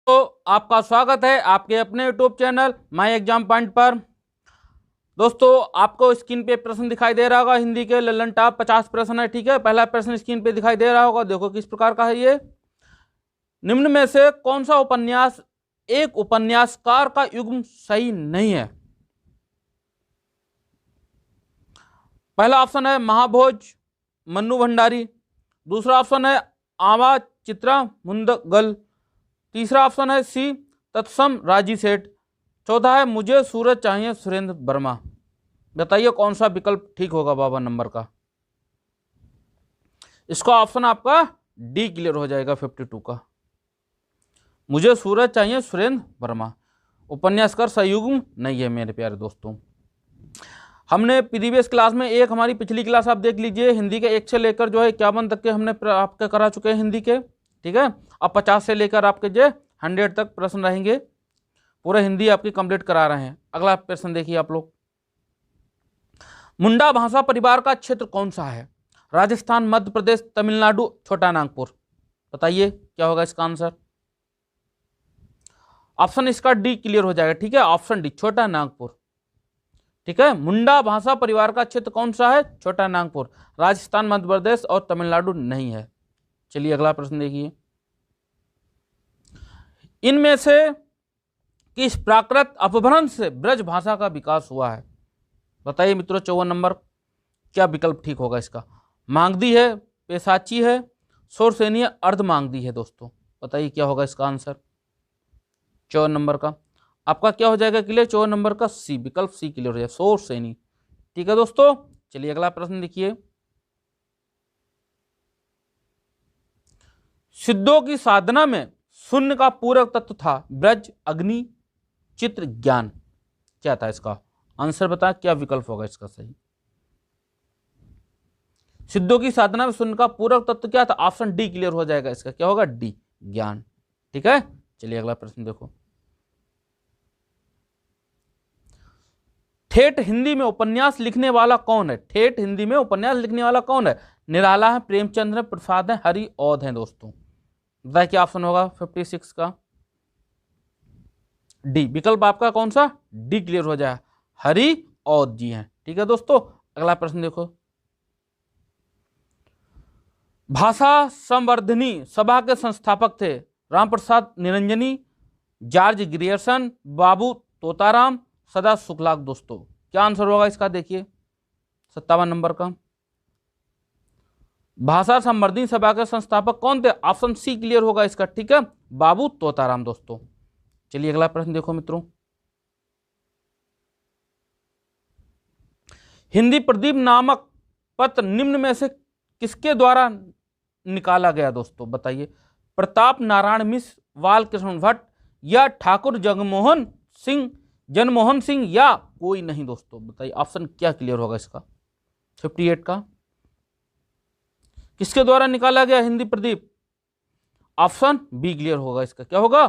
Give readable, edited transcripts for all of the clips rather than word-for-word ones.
तो आपका स्वागत है आपके अपने YouTube channel my exam point पर। दोस्तों, आपको स्क्रीन पे प्रश्न दिखाई दे रहा होगा। हिंदी के ललन टॉप 50 प्रश्न है, ठीक है। पहला प्रश्न स्क्रीन पे दिखाई दे रहा होगा, देखो किस प्रकार का है ये। निम्न में से कौन सा उपन्यास एक उपन्यासकार का युग्म सही नहीं है? पहला ऑप्शन है महाभोज मन्नू भंडारी, दूसरा ऑप्शन है आवा चित्रा मुंदगल, तीसरा ऑप्शन है सी तत्सम राजी सेठ, चौथा है मुझे सूरज चाहिए सुरेंद्र वर्मा। बताइए कौन सा विकल्प ठीक होगा बाबा नंबर का। इसका ऑप्शन आपका डी क्लियर हो जाएगा 52 का, मुझे सूरज चाहिए सुरेंद्र वर्मा। उपन्यासकार संयुग्म नहीं है मेरे प्यारे दोस्तों। हमने प्रीवियस क्लास में एक हमारी पिछली क्लास आप देख लीजिए, हिंदी के 1 से लेकर जो है 51 तक के हमने आपके करा चुके हैं हिंदी के, ठीक है। अब 50 से लेकर आपके जो 100 तक प्रश्न रहेंगे, पूरा हिंदी आपकी कंप्लीट करा रहे हैं। अगला प्रश्न देखिए आप लोग, मुंडा भाषा परिवार का क्षेत्र कौन सा है? राजस्थान, मध्य प्रदेश, तमिलनाडु, छोटा नागपुर। बताइए क्या होगा इसका आंसर। ऑप्शन इसका डी क्लियर हो जाएगा, ठीक है। ऑप्शन डी छोटा नागपुर, ठीक है। मुंडा भाषा परिवार का क्षेत्र कौन सा है? छोटा नागपुर। राजस्थान, मध्य प्रदेश और तमिलनाडु नहीं है। चलिए अगला प्रश्न देखिए, इनमें से किस प्राकृत अपभ्रंश से ब्रज भाषा का विकास हुआ है? बताइए मित्रों 54 नंबर, क्या विकल्प ठीक होगा इसका। मांगदी है, पेशाची है, शोरसेनी है, अर्ध मांगदी है। दोस्तों बताइए क्या होगा इसका आंसर 54 नंबर का। आपका क्या हो जाएगा क्लियर? 54 नंबर का सी, विकल्प सी क्लियर हो जाएगा, शोरसेनी, ठीक है दोस्तों। चलिए अगला प्रश्न देखिए, सिद्धों की साधना में शून्य का पूरक तत्व था ब्रज, अग्नि, चित्र, ज्ञान। क्या था इसका आंसर? बता क्या विकल्प होगा इसका सही। सिद्धों की साधना में शून्य का पूरक तत्व क्या था? ऑप्शन डी क्लियर हो जाएगा इसका, क्या होगा? डी, ज्ञान, ठीक है। चलिए अगला प्रश्न देखो, ठेठ हिंदी में उपन्यास लिखने वाला कौन है? ठेठ हिंदी में उपन्यास लिखने वाला कौन है? निराला है, प्रेमचंद्र है, प्रसाद है, हरि औध है। दोस्तों बताइए क्या ऑप्शन होगा 56 का। डी, विकल्प आपका कौन सा? डी क्लियर हो जाए, हरि औध जी हैं, ठीक है दोस्तों। अगला प्रश्न देखो, भाषा संवर्धनी सभा के संस्थापक थे रामप्रसाद निरंजनी, जॉर्ज ग्रियर्सन, बाबू तोताराम, सदा शुक्लाक। दोस्तों क्या आंसर होगा इसका देखिए 57 नंबर का। भाषा संवर्धनी सभा के संस्थापक कौन थे? ऑप्शन सी क्लियर होगा इसका, ठीक है, बाबू तोताराम। दोस्तों चलिए अगला प्रश्न देखो मित्रों, हिंदी प्रदीप नामक पत्र निम्न में से किसके द्वारा निकाला गया? दोस्तों बताइए, प्रताप नारायण मिश्र, बालकृष्ण भट्ट, या ठाकुर जनमोहन सिंह, या कोई नहीं। दोस्तों बताइए ऑप्शन क्या क्लियर होगा इसका 58 का। किसके द्वारा निकाला गया Hindi Pradeep? Option B clear होगा इसका, क्या होगा?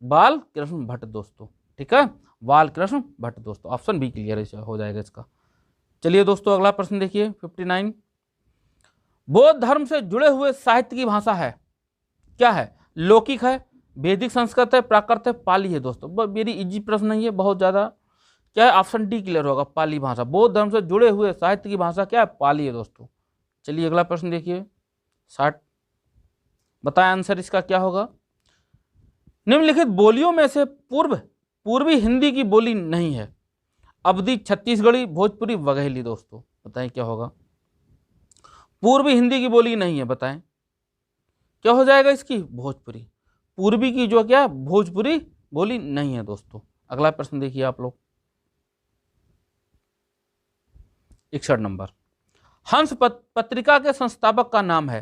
बालकृष्ण भट्ट। दोस्तों ठीक है, बालकृष्ण भट्ट। दोस्तों ऑप्शन बी क्लियर हो जाएगा इसका। चलिए दोस्तों अगला प्रश्न देखिए 59, बौद्ध धर्म से जुड़े हुए साहित्य की भाषा है क्या है? लौकिक है, वैदिक संस्कृत है, प्राकृत है, पाली है। दोस्तों वेरी इजी प्रश्न नहीं है, बहुत ज्यादा। क्या है? ऑप्शन डी क्लियर होगा, पाली भाषा। बौद्ध धर्म से जुड़े हुए साहित्य की भाषा क्या है? पाली है। दोस्तों चलिए अगला प्रश्न देखिए 60, बताएं आंसर इसका क्या होगा। निम्नलिखित बोलियों में से पूर्वी हिंदी की बोली नहीं है? अवधी, छत्तीसगढ़ी, भोजपुरी, वघेली। दोस्तों बताएं क्या होगा। पूर्वी हिंदी की बोली नहीं है, बताएं क्या हो जाएगा इसकी? भोजपुरी। पूर्वी की जो क्या भोजपुरी बोली नहीं है। दोस्तों अगला प्रश्न देखिए आप लोग 61 नंबर, हंस पत्रिका के संस्थापक का नाम है?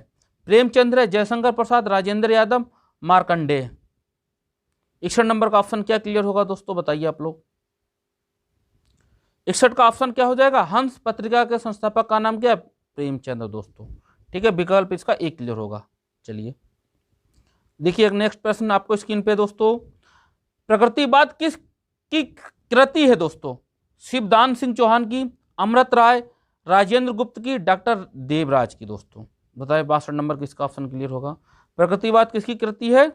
प्रेमचंद्र, जयशंकर प्रसाद, राजेंद्र यादव, मार्कंडेय। 61 नंबर का ऑप्शन क्या क्लियर होगा? दोस्तों बताइए आप लोग। 61 का ऑप्शन क्या हो जाएगा? हंस पत्रिका के संस्थापक का नाम क्या है? प्रेमचंद्र। दोस्तों ठीक है, विकल्प इसका एक क्लियर होगा। चलिए देखिए एक नेक्स्ट प्रश्न आपको स्क्रीन पे। दोस्तों प्रकृतिवाद किस की कृति है? दोस्तों शिवदान सिंह चौहान की, अमृत राय, राजेंद्र गुप्त की, डॉक्टर देवराज की। दोस्तों बताए 62 नंबर किसका ऑप्शन क्लियर होगा। प्रकृतिवाद किसकी कृति है?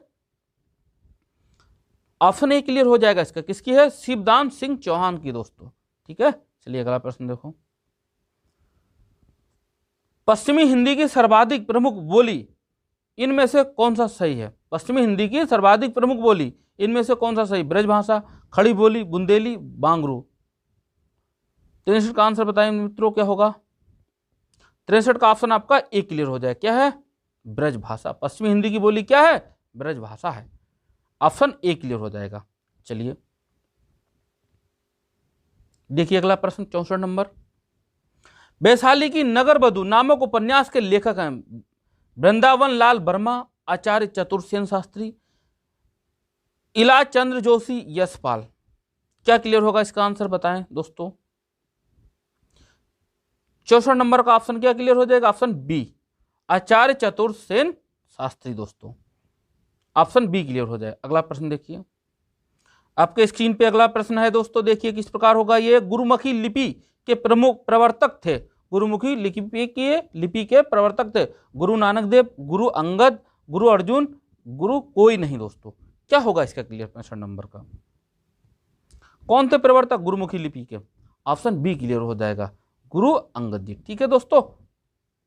ऑप्शन ए क्लियर हो जाएगा इसका, किसकी है? शिवदान सिंह चौहान की दोस्तों। ठीक है, चलिए अगला प्रश्न देखो। पश्चिमी हिंदी की सर्वाधिक प्रमुख बोली इनमें से कौन सा सही है? पश्चिमी हिंदी की सर्वाधिक प्रमुख बोली इनमें से कौन सा सही? ब्रजभाषा, खड़ी बोली, बुंदेली, बांगरू। 63 का आंसर बताएं मित्रों, क्या होगा? 63 का ऑप्शन आपका ए क्लियर हो जाए, क्या है? ब्रजभाषा। पश्चिमी हिंदी की बोली क्या है? ब्रजभाषा है। ऑप्शन ए क्लियर हो जाएगा। चलिए देखिए अगला प्रश्न 64 नंबर। वैशाली की नगर वधु नामक उपन्यास के लेखक हैं वृंदावन लाल वर्मा, आचार्य चतुर्सेन शास्त्री, इलाज चंद्र जोशी, यशपाल। क्या क्लियर होगा इसका आंसर बताएं दोस्तों। 64 नंबर का ऑप्शन क्या क्लियर हो जाएगा? ऑप्शन बी, आचार्य चतुर्सेन शास्त्री दोस्तों। ऑप्शन बी क्लियर हो जाए। अगला प्रश्न देखिए, आपके स्क्रीन पे अगला प्रश्न है दोस्तों, देखिए किस प्रकार होगा ये। गुरुमुखी लिपि के प्रमुख प्रवर्तक थे। गुरुमुखी लिपि के प्रवर्तक थे गुरु नानक देव, गुरु अंगद, गुरु अर्जुन, गुरु कोई नहीं दोस्तों। क्या होगा इसका क्लियर 65 नंबर का? कौन थे प्रवर्तक गुरुमुखी लिपि के? ऑप्शन बी क्लियर हो जाएगा, गुरु अंगद जी। ठीक है दोस्तों,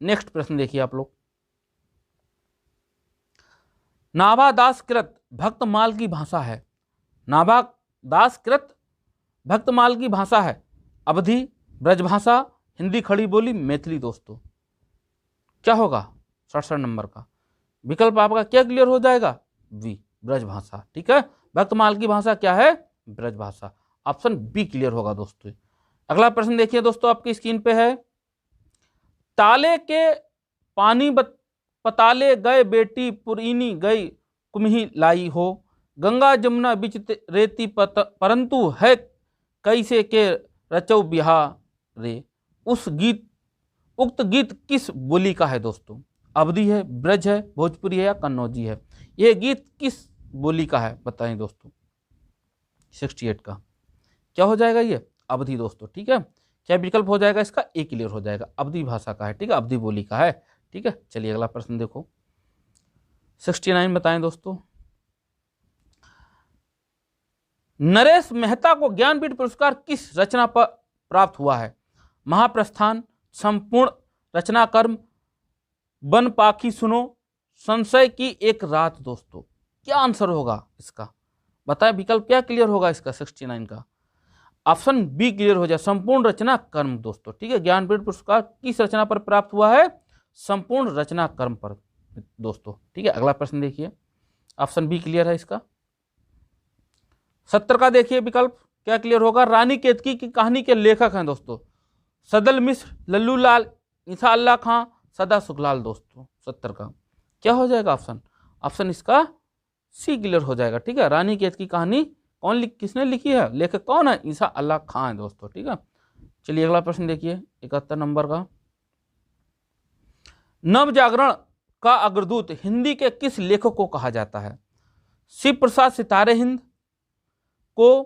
नेक्स्ट प्रश्न देखिए आप लोग। नाभा दासकृत भक्तमाल की भाषा है। नाभा दासकृत भक्तमाल की भाषा है अवधी, ब्रजभाषा, हिंदी खड़ी बोली, मैथिली दोस्तों। क्या होगा 67 नंबर का विकल्प आपका? क्या क्लियर हो जाएगा? वी, ब्रजभाषा। ठीक है, भक्तमाल की भाषा क्या है? ब्रजभाषा। ऑप्शन बी क्लियर होगा दोस्तों। अगला प्रश्न देखिए दोस्तों, आपकी स्क्रीन पे है। ताले के पानी पताले गए बेटी पुरीनी गई कुम्ही लाई हो, गंगा जमुना बिच रेती परंतु है कैसे के रचौ बिहार रे। उक्त गीत किस बोली का है दोस्तों? अवधी है, ब्रज है, भोजपुरी है या कन्नौजी है? यह गीत किस बोली का है बताएं दोस्तों। 68 का क्या हो जाएगा? ये अवधी दोस्तों। ठीक है, क्या विकल्प हो जाएगा इसका? ए क्लियर हो जाएगा, अवधी भाषा का है। ठीक है, अवधी बोली का है। ठीक है, चलिए अगला प्रश्न देखो 69 बताएं दोस्तों। नरेश मेहता को ज्ञानपीठ पुरस्कार किस रचना पर प्राप्त हुआ है? महाप्रस्थान, संपूर्ण रचनाकर्म, वन पाखी सुनो, संशय की एक रात दोस्तों। क्या आंसर होगा इसका बताएं, विकल्प क्या क्लियर होगा इसका 69 का? ऑप्शन बी क्लियर हो जाए, संपूर्ण रचना कर्म दोस्तों। ठीक है, ज्ञानपीठ पुरस्कार किस रचना पर प्राप्त हुआ है? संपूर्ण रचना कर्म पर दोस्तों। ठीक है, अगला प्रश्न देखिए, ऑप्शन बी क्लियर है इसका। 70 का देखिए विकल्प क्या क्लियर होगा? रानी केतकी की कहानी के लेखक हैं दोस्तों सदल मिश्र, लल्लू लाल, ईसा अल्लाह खां, सदा सुखलाल दोस्तों। 70 का क्या हो जाएगा ऑप्शन? ऑप्शन इसका सी क्लियर हो जाएगा। ठीक है, रानी केतकी कहानी किसने लिखी है? लेखक कौन है? ईसा अल्लाह खां है दोस्तों। ठीक है, चलिए अगला प्रश्न देखिए 71 नंबर का। नव जागरण का अग्रदूत हिंदी के किस लेखक को कहा जाता है? शिव प्रसाद सितारे हिंद को,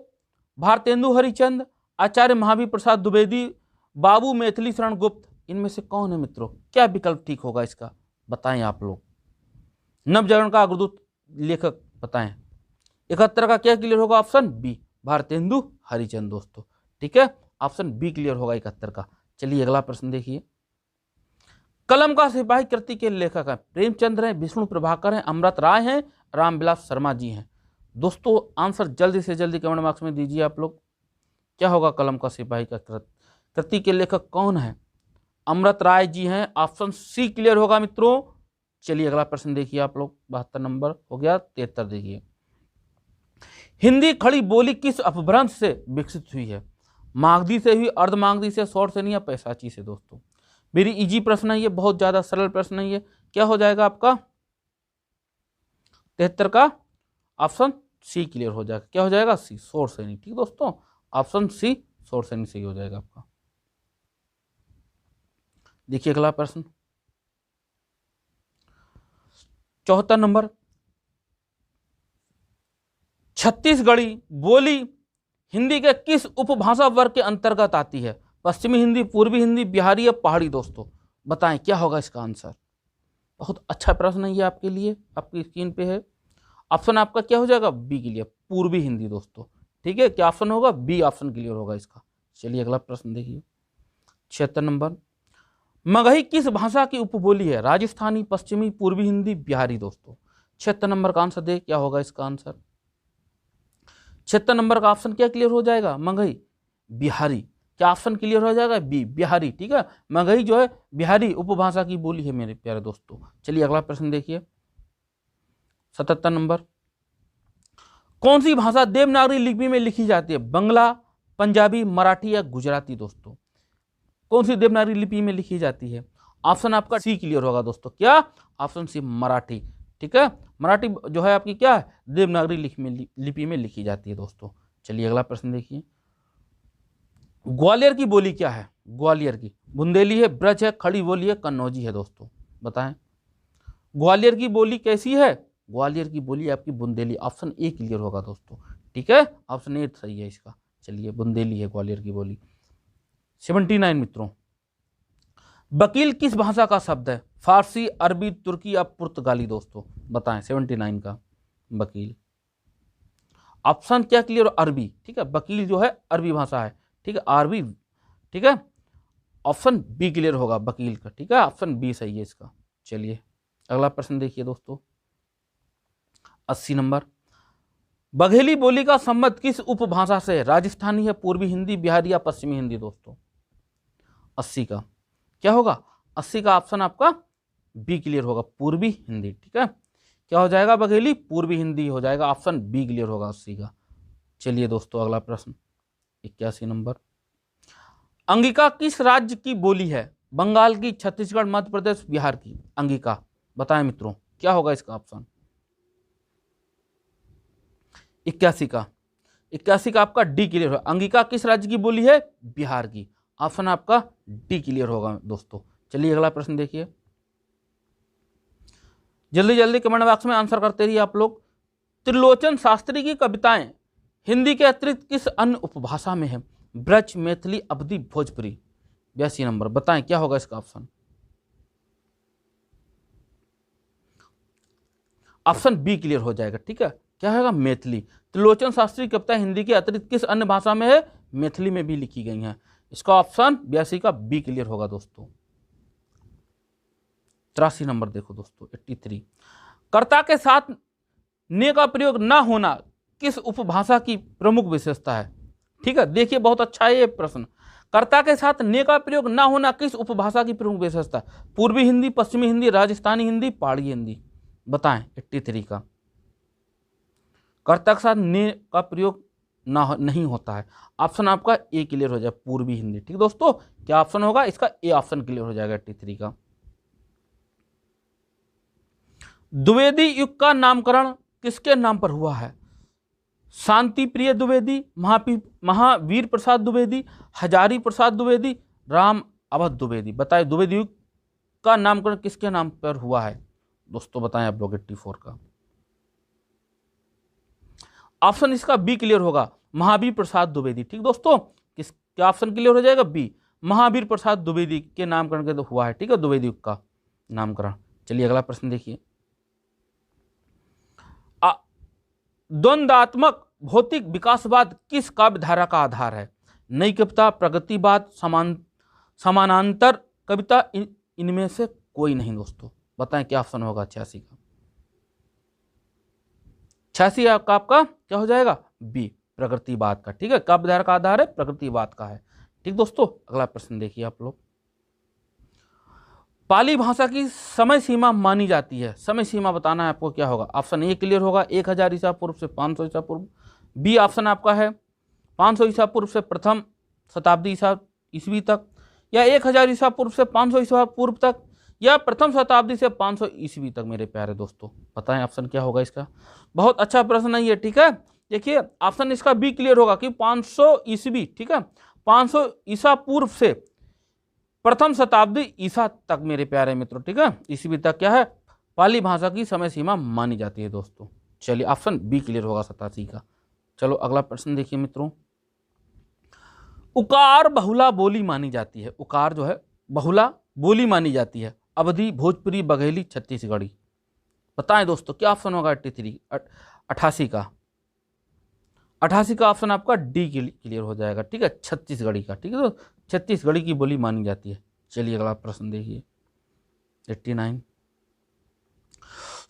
भारतेंदु हरिचंद, आचार्य महावीर प्रसाद द्विवेदी, बाबू मैथिली शरण गुप्त। इनमें से कौन है मित्रों? क्या विकल्प ठीक होगा इसका बताएं आप लोग। नव जागरण का अग्रदूत लेखक बताएं। 71 का क्या क्लियर होगा? ऑप्शन बी, भारतेंदु हरिचंद दोस्तों। ठीक है, ऑप्शन बी क्लियर होगा 71 का। चलिए अगला प्रश्न देखिए। कलम का सिपाही कृति के लेखक हैं प्रेमचंद्र हैं, विष्णु प्रभाकर हैं, अमृत राय हैं, रामविलास शर्मा जी हैं दोस्तों। आंसर जल्दी से जल्दी कमेंट बॉक्स में दीजिए आप लोग। क्या होगा कलम का सिपाही का कृति के लेखक कौन है? अमृत राय जी हैं। ऑप्शन सी क्लियर होगा मित्रों। चलिए अगला प्रश्न देखिए आप लोग, 72 नंबर हो गया। 73 देखिए, हिंदी खड़ी बोली किस अपभ्रंश से विकसित हुई है? मागधी से हुई, अर्धमागधी से, शॉर्ट से नहीं, या पैसाची से दोस्तों। वेरी इजी प्रश्न है ये, बहुत ज्यादा सरल प्रश्न है ये। क्या हो जाएगा आपका 73 का? ऑप्शन सी क्लियर हो जाएगा। क्या हो जाएगा? सी, शॉर्ट से नहीं। ठीक दोस्तों, ऑप्शन सी शॉर्ट से नहीं सही हो जाएगा आपका। देखिए अगला प्रश्न 74 नंबर। छत्तीसगढ़ी बोली हिंदी के किस उपभाषा वर्ग के अंतर्गत आती है? पश्चिमी हिंदी, पूर्वी हिंदी, बिहारी या पहाड़ी दोस्तों। बताएं क्या होगा इसका आंसर। बहुत अच्छा प्रश्न है ये आपके लिए, आपकी स्क्रीन पे है। ऑप्शन आपका क्या हो जाएगा? बी के लिए, पूर्वी हिंदी दोस्तों। ठीक है, क्या ऑप्शन होगा? बी ऑप्शन क्लियर होगा इसका। चलिए अगला प्रश्न देखिए 76 नंबर। मगही किस भाषा की उपबोली है? राजस्थानी, पश्चिमी, पूर्वी हिंदी, बिहारी दोस्तों। 76 नंबर का आंसर दे, क्या होगा इसका आंसर? 76 नंबर का ऑप्शन क्या क्लियर हो जाएगा? मगही, बिहारी। क्या ऑप्शन क्लियर हो जाएगा? बी बिहारी। ठीक है, मगही जो है बिहारी उपभाषा की बोली है मेरे प्यारे दोस्तों। चलिए अगला प्रश्न देखिए 77 नंबर। कौन सी भाषा देवनागरी लिपि में लिखी जाती है? बंगला, पंजाबी, मराठी या गुजराती दोस्तों। कौन सी देवनागरी लिपि में लिखी जाती है? ऑप्शन आपका सी क्लियर होगा दोस्तों। क्या? Option C Marathi. ठीक है, मराठी जो है आपकी क्या है? देवनागरी लिपि में लिखी जाती है दोस्तों। चलिए अगला प्रश्न देखिए। ग्वालियर की बोली क्या है? ग्वालियर की बुंदेली है, ब्रज है, खड़ी बोली है, कन्नौजी है दोस्तों। बताएं ग्वालियर की बोली कैसी है? ग्वालियर की बोली आपकी बुंदेली। ऑप्शन ए क्लियर होगा दोस्तों। ठीक है, ऑप्शन ए सही है इसका। चलिए बुंदेली है ग्वालियर की बोली। 79 मित्रों। वकील किस भाषा का शब्द है? फारसी, अरबी, तुर्की या पुर्तगाली दोस्तों। बताएं 79 का वकील। ऑप्शन क्या क्लियर? अरबी। ठीक है, वकील जो है अरबी भाषा है। ठीक है, अरबी। ठीक है, ऑप्शन बी क्लियर होगा वकील का। ठीक है, ऑप्शन बी सही है इसका। चलिए अगला प्रश्न देखिए दोस्तों 80 नंबर। बघेली बोली का संबंध किस उपभाषा से है? राजस्थानी है, पूर्वी हिंदी, बिहारी या पश्चिमी हिंदी दोस्तों। 80 का क्या होगा? 80 का ऑप्शन आपका बी क्लियर होगा, पूर्वी हिंदी। ठीक है, क्या हो जाएगा? बघेली पूर्वी हिंदी हो जाएगा। ऑप्शन बी क्लियर होगा 80 का। चलिए दोस्तों अगला प्रश्न 81 नंबर। अंगिका किस राज्य की बोली है? बंगाल की, छत्तीसगढ़, मध्य प्रदेश, बिहार की। अंगिका बताएं मित्रों, क्या होगा इसका ऑप्शन? 81 का। 81 का आपका डी क्लियर होगा। अंगिका किस राज्य की बोली है? बिहार की। ऑप्शन आपका डी क्लियर होगा दोस्तों। चलिए अगला प्रश्न देखिए, जल्दी जल्दी कमेंट बॉक्स में आंसर करते रहिए आप लोग। त्रिलोचन शास्त्री की कविताएं हिंदी के अतिरिक्त किस अन्य उपभाषा में है? ब्रज, मैथिली, अवधी, भोजपुरी। 82 नंबर। बताएं क्या होगा इसका ऑप्शन? ऑप्शन बी क्लियर हो जाएगा। ठीक है, क्या होगा? मैथिली। त्रिलोचन शास्त्री की कविताएं हिंदी के अतिरिक्त किस अन्य भाषा में है? मैथिली में भी लिखी गई हैं। इसका ऑप्शन 82 का बी क्लियर होगा दोस्तों। 83 नंबर देखो दोस्तों 83। कर्ता के साथ ने का प्रयोग ना होना किस उपभाषा की प्रमुख विशेषता है? ठीक है, देखिए बहुत अच्छा है ये प्रश्न। कर्ता के साथ ने का प्रयोग ना होना किस उपभाषा की प्रमुख विशेषता? पूर्वी हिंदी, पश्चिमी हिंदी, राजस्थानी हिंदी, पहाड़ी हिंदी। बताएं 83 का। कर्ता के साथ ने का प्रयोग नहीं होता है। ऑप्शन आपका ए क्लियर हो जाए, पूर्वी हिंदी। ठीक दोस्तों, क्या ऑप्शन होगा इसका? ए ऑप्शन क्लियर हो जाएगा 83 का। द्विवेदी युग का नामकरण किसके नाम पर हुआ है? शांति प्रिय द्विवेदी, महावीर प्रसाद द्विवेदी, हजारी प्रसाद द्विवेदी, राम अवध द्विवेदी। बताएं द्विवेदी युग का नामकरण किसके नाम पर हुआ है दोस्तों? बताएं आप लोग 84 का। ऑप्शन इसका बी क्लियर होगा, महावीर प्रसाद द्विवेदी। ठीक दोस्तों, क्या ऑप्शन क्लियर हो जाएगा? बी, महावीर प्रसाद द्विवेदी के नामकरण के तो हुआ है। ठीक है, द्विवेदी युग का नामकरण। चलिए अगला प्रश्न देखिए। द्वंद्वात्मक भौतिक विकासवाद किस काव्य धारा का आधार है? नई कविता, प्रगतिवाद, समानांतर कविता, इनमें से कोई नहीं दोस्तों। बताएं क्या ऑप्शन होगा 86 का? 86 आपका क्या हो जाएगा? बी, प्रगतिवाद का। ठीक है, काव्य धारा का आधार है प्रगतिवाद का है। ठीक दोस्तों, अगला प्रश्न देखिए आप लोग। पाली भाषा की समय सीमा मानी जाती है। समय सीमा बताना है आपको, क्या होगा? ऑप्शन ए क्लियर होगा 1000 ईसा पूर्व से 500 ईसा पूर्व। बी ऑप्शन आपका है 500 ईसा पूर्व से प्रथम शताब्दी ईस्वी तक, या 1000 ईसा पूर्व से 500 ईसा पूर्व तक, या प्रथम शताब्दी से 500 ईस्वी तक। मेरे प्यारे दोस्तों बताएं ऑप्शन क्या होगा इसका? बहुत अच्छा प्रश्न है ये। ठीक है, देखिए ऑप्शन इसका बी क्लियर होगा कि 500 ईस्वी। ठीक है, 500 ईसा पूर्व से प्रथम शताब्दी ईसा तक मेरे प्यारे मित्रों। ठीक है, ईस्वी तक क्या है? पाली भाषा की समय सीमा मानी जाती है दोस्तों। चलिए ऑप्शन बी क्लियर होगा 87 का। चलो अगला प्रश्न देखिए मित्रों। उकार बहुला बोली मानी जाती है। उकार जो है बहुला बोली मानी जाती है। अवधी, भोजपुरी, बघेली, छत्तीसगढ़ी। बताएं दोस्तों क्या ऑप्शन होगा 88 का? 88 का ऑप्शन आपका डी क्लियर हो जाएगा। ठीक है, छत्तीसगढ़ी का। ठीक है, तो छत्तीसगढ़ी की बोली मानी जाती है। चलिए अगला प्रश्न देखिए 89।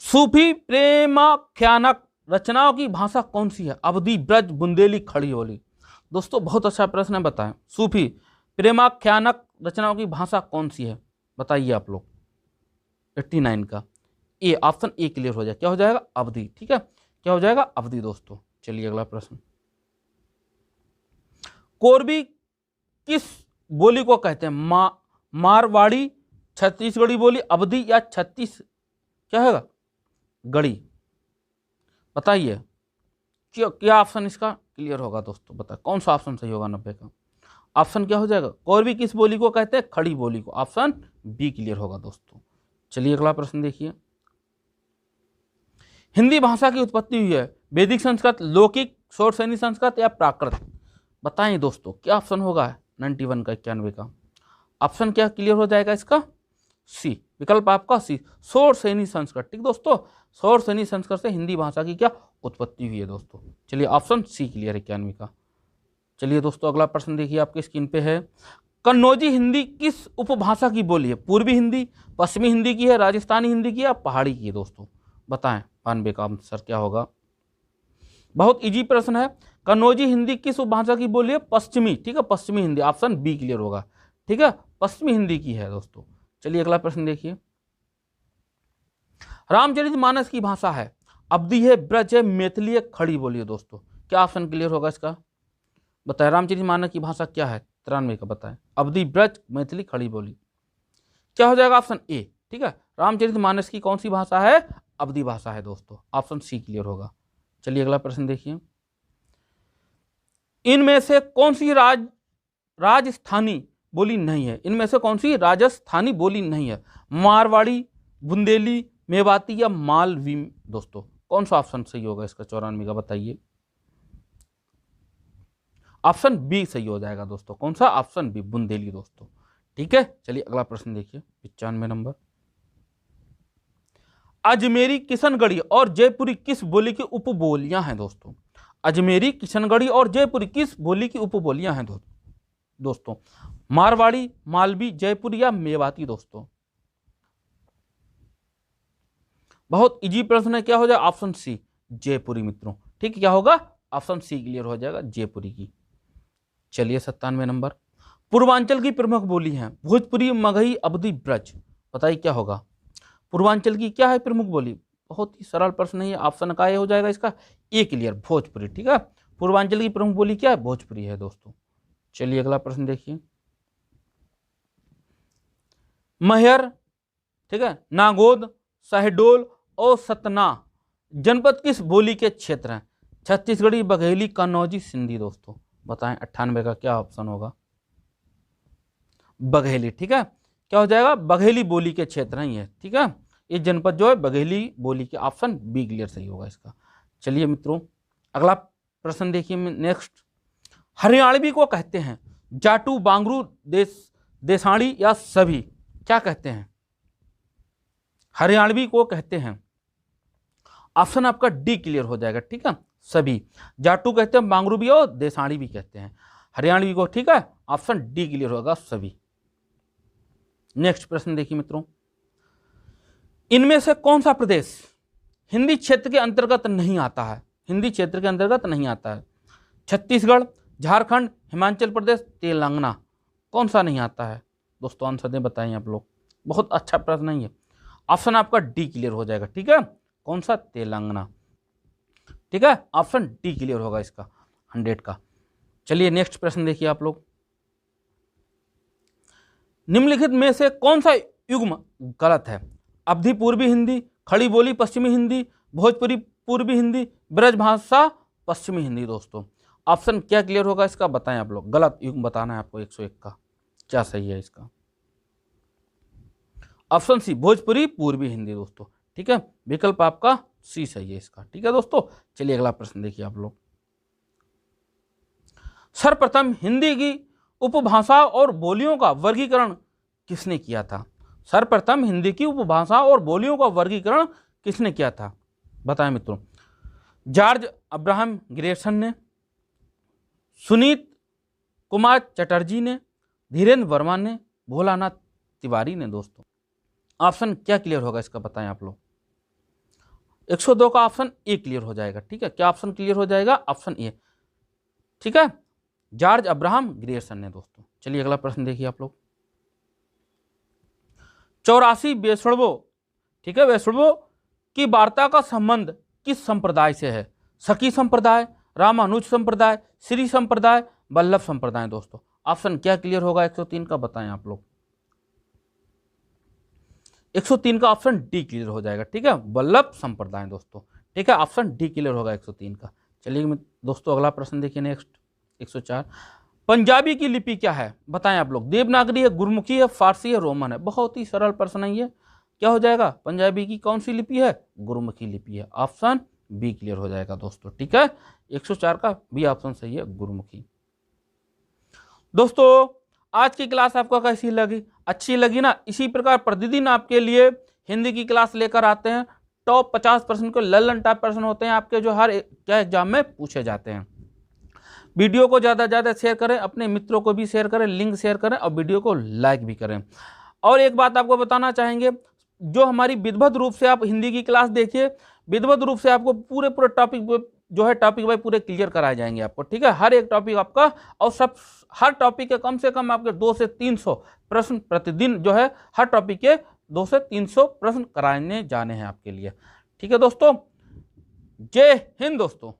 सूफी प्रेमाख्यानक रचनाओं की भाषा कौन सी है? अवधी, ब्रज, बुंदेली, खड़ी बोली। दोस्तों बहुत अच्छा प्रश्न है, बताएं सूफी प्रेमाख्यानक रचनाओं की भाषा कौन सी है? बताइए आप लोग। 89 का ए, ऑप्शन ए क्लियर हो जाए। क्या हो जाएगा? अवधी। ठीक है, क्या हो जाएगा? अवधी दोस्तों। चलिए अगला प्रश्न, कोरबी किस बोली को कहते हैं? मारवाड़ी, छत्तीसगढ़ी बोली, अवधी या छत्तीस क्या होगा गढ़ी? बताइए क्या ऑप्शन इसका क्लियर होगा दोस्तों? बताए कौन सा ऑप्शन सही होगा 90 का? ऑप्शन क्या हो जाएगा? कोरबी किस बोली को कहते हैं? खड़ी बोली को। ऑप्शन बी क्लियर होगा दोस्तों। चलिए अगला प्रश्न देखिए, हिंदी भाषा की उत्पत्ति हुई है वैदिक संस्कृत, लौकिक, शौरसेनी संस्कृत या प्राकृत? बताएं दोस्तों क्या ऑप्शन होगा 91 का 91 का? ऑप्शन क्या क्लियर हो जाएगा इसका? सी, विकल्प आपका सी, शौरसेनी संस्कृत। ठीक दोस्तों, शौरसेनी संस्कृत से हिंदी भाषा की क्या उत्पत्ति हुई है दोस्तों। चलिए ऑप्शन सी क्लियर है 91 का। चलिए दोस्तों अगला प्रश्न देखिए आपके स्क्रीन पे है, कन्नौजी हिंदी किस उपभाषा की बोली है? पूर्वी हिंदी, पश्चिमी हिंदी की है, राजस्थानी हिंदी की या पहाड़ी की है दोस्तों? बताएं 92 का आंसर क्या होगा? बहुत इजी प्रश्न है। कन्नौजी हिंदी किस उपभाषा की बोली है? पश्चिमी। ठीक है, पश्चिमी हिंदी। ऑप्शन बी क्लियर होगा। ठीक है, पश्चिमी हिंदी की है दोस्तों। चलिए अगला प्रश्न देखिए, रामचरितमानस की भाषा है अवधी है, ब्रज है, मैथिली है, खड़ी बोली है दोस्तों? क्या ऑप्शन क्लियर होगा इसका? बताएं रामचरितमानस की भाषा क्या है? 93 का बताएं। अवधी, ब्रज, मैथिली, खड़ी बोली। क्या हो जाएगा? Option A. ठीक है, रामचरितमानस की कौन सी भाषा है? अवधी भाषा है दोस्तों। ऑप्शन सी क्लियर होगा। चलिए अगला प्रश्न देखिए, इनमें से कौन सी राजस्थानी बोली नहीं है? इनमें से कौन सी राजस्थानी बोली नहीं है? मारवाड़ी, बुंदेली, मेवाती या मालवी? दोस्तों कौन सा ऑप्शन सही होगा इसका 94 का? बताइए। ऑप्शन बी सही हो जाएगा दोस्तों। कौन सा? ऑप्शन बी, बुंदेली दोस्तों। ठीक है, चलिए अगला प्रश्न देखिए 95 नंबर, अजमेरी, किशनगढ़ी और जयपुरी किस बोली की उपबोलियां हैं दोस्तों? अजमेरी, किशनगढ़ी और जयपुरी किस बोली की उपबोलियां हैं दोस्तों? मारवाड़ी, मालवी, जयपुरी या मेवाती दोस्तों? बहुत इजी प्रश्न है। क्या हो जाए? ऑप्शन सी, जयपुरी मित्रों। ठीक है, क्या होगा? ऑप्शन सी क्लियर हो जाएगा, जयपुरी की। चलिए 97 नंबर, पूर्वांचल की प्रमुख बोली है भोजपुरी, मगही, अवधी, ब्रज? बताइए क्या होगा? पूर्वांचल की क्या है प्रमुख बोली? बहुत ही सरल प्रश्न है। ऑप्शन का ये हो जाएगा इसका ए क्लियर, भोजपुरी। ठीक है, पूर्वांचल की प्रमुख बोली क्या है? भोजपुरी है दोस्तों। चलिए अगला प्रश्न देखिए, मैहर, ठीक है, नागौद, शहडोल और सतना जनपद किस बोली के क्षेत्र हैं? छत्तीसगढ़ी, बघेली, कन्नौजी, सिंधी दोस्तों? बताएं 98 का क्या ऑप्शन होगा? बघेली। ठीक है, क्या हो जाएगा? बघेली बोली के क्षेत्र हैं ये। ठीक है, ये जनपद जो है बघेली बोली के। ऑप्शन बी क्लियर सही होगा इसका। चलिए मित्रों अगला प्रश्न देखिए नेक्स्ट, हरियाणवी को कहते हैं जाटू, बांगरू, देसाड़ी या सभी? क्या कहते हैं? हरियाणवी को कहते हैं, ऑप्शन आपका डी क्लियर हो जाएगा। ठीक है, सभी। जाटू कहते हैं, बांगरू भी और देसाड़ी भी कहते हैं हरियाणवी को। ठीक है, ऑप्शन डी क्लियर होगा, सभी। नेक्स्ट प्रश्न देखिए मित्रों, इनमें से कौन सा प्रदेश हिंदी क्षेत्र के अंतर्गत नहीं आता है? हिंदी क्षेत्र के अंतर्गत नहीं आता है। छत्तीसगढ़, झारखंड, हिमाचल प्रदेश, तेलंगाना? कौन सा नहीं आता है दोस्तों? आंसर दें, बताएं आप लोग। बहुत अच्छा प्रश्न है ये। ऑप्शन आपका डी क्लियर हो जाएगा। ठीक है, कौन सा? तेलंगाना। ठीक है, ऑप्शन डी क्लियर होगा इसका 100 का। चलिए नेक्स्ट प्रश्न देखिए आप लोग, निम्नलिखित में से कौन सा युग्म गलत है? अवधी पूर्वी हिंदी, खड़ी बोली पश्चिमी हिंदी, भोजपुरी पूर्वी हिंदी, ब्रजभाषा पश्चिमी हिंदी दोस्तों? ऑप्शन क्या क्लियर होगा इसका? बताएं आप लोग। गलत युग्म बताना है आपको 101 का। क्या सही है इसका? ऑप्शन सी, भोजपुरी पूर्वी हिंदी दोस्तों। ठीक है, विकल्प आपका सी सही है इसका। ठीक है दोस्तों, चलिए अगला प्रश्न देखिए आप लोग, सर्वप्रथम हिंदी की उपभाषा और बोलियों का वर्गीकरण किसने किया था? सर्वप्रथम हिंदी की उपभाषा और बोलियों का वर्गीकरण किसने किया था? बताएं मित्रों। जॉर्ज अब्राहम ग्रेसन ने, सुनीत कुमार चटर्जी ने, धीरेन्द्र वर्मा ने, भोलानाथ तिवारी ने। दोस्तों ऑप्शन क्या क्लियर होगा इसका बताएं आप लोग। 102 का ऑप्शन ए क्लियर हो जाएगा। ठीक है, क्या ऑप्शन क्लियर हो जाएगा? Option A. ठीक है, जॉर्ज अब्राहम ग्रियर्सन ने। दोस्तों चलिए अगला प्रश्न देखिए आप लोग। 84 वैष्णवों, ठीक है, वैष्णवों की वार्ता का संबंध किस संप्रदाय से है? सखी संप्रदाय, रामानुज संप्रदाय, श्री संप्रदाय, वल्लभ संप्रदाय। दोस्तों ऑप्शन क्या क्लियर होगा 103 का बताएं आप लोग। 103 का ऑप्शन डी क्लियर हो जाएगा। ठीक है, वल्लभ संप्रदाय। दोस्तों ठीक है, ऑप्शन डी क्लियर होगा 103 का। चलिए दोस्तों अगला प्रश्न देखिए नेक्स्ट 104। पंजाबी की लिपि क्या है बताएं आप लोग। देवनागरी है, गुरमुखी है, फारसी है, रोमन है। बहुत ही सरल प्रश्न है ये। क्या हो जाएगा? पंजाबी की कौन सी लिपि है? गुरमुखी लिपि है। ऑप्शन बी क्लियर हो जाएगा दोस्तों। ठीक है, 104 का बी ऑप्शन सही है, गुरमुखी। दोस्तों आज की क्लास आपको कैसी लगी? अच्छी लगी ना? इसी प्रकार प्रतिदिन आपके लिए हिंदी की क्लास लेकर आते हैं। टॉप 50% के ललन टॉप प्रश्न होते हैं आपके, जो हर क्या एग्जाम में पूछे जाते हैं। वीडियो को ज़्यादा से ज़्यादा शेयर करें, अपने मित्रों को भी शेयर करें, लिंक शेयर करें और वीडियो को लाइक भी करें। और एक बात आपको बताना चाहेंगे, जो हमारी विधिवत रूप से आप हिंदी की क्लास देखिए, विधिवत रूप से आपको पूरे टॉपिक जो है टॉपिक वाइज पूरे क्लियर कराए जाएंगे आपको। ठीक है, हर एक टॉपिक आपका, और सब हर टॉपिक के कम से कम आपके 200 से 300 प्रश्न प्रतिदिन जो है हर टॉपिक के 200 से 300 प्रश्न कराने जाने हैं आपके लिए। ठीक है दोस्तों, जय हिंद दोस्तों।